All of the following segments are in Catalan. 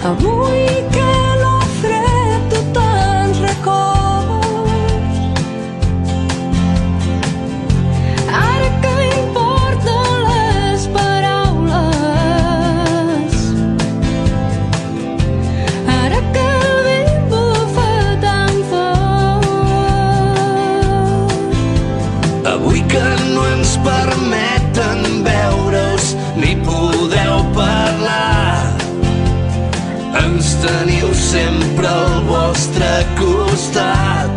Avui que lo fred tu tants records, ara que importen les paraules, ara que el vent bufa tan fort, avui que no ens permeten veure-us ni podeu parlar, ens teniu sempre al vostre costat.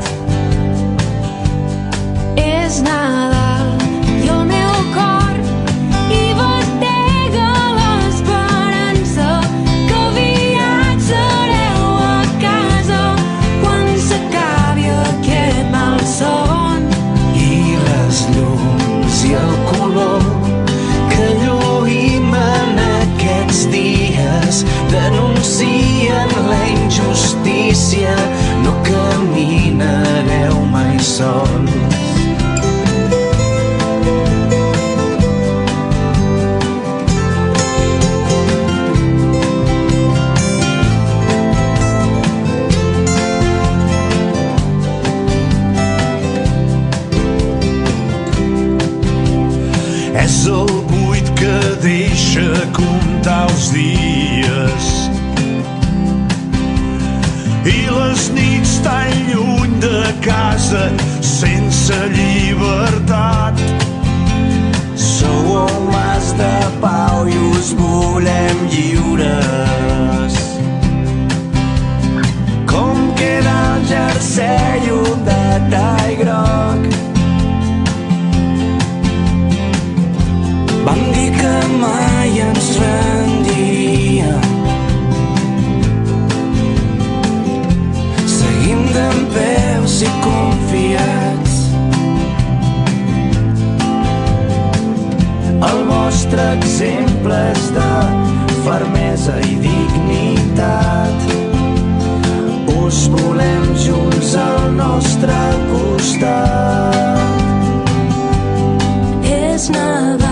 és Nadal i el meu cor hi batega l'esperança que aviat sereu a casa quan s'acabi aquest malson. I les llums i el color que lluïm en aquests dies denuncien la injustícia, no caminareu mai sols. És el buit que deixa comptar els dies i les nits tan lluny de casa sense llibertat. Sou homes de pau i us volem lliures. Com queda el jersei de tall groc? Vam dir que mai ens rendíem. Seguim dempeus i confiats. El vostre exemple és de fermesa i dignitat. Us volem junts al nostre costat. És Nadal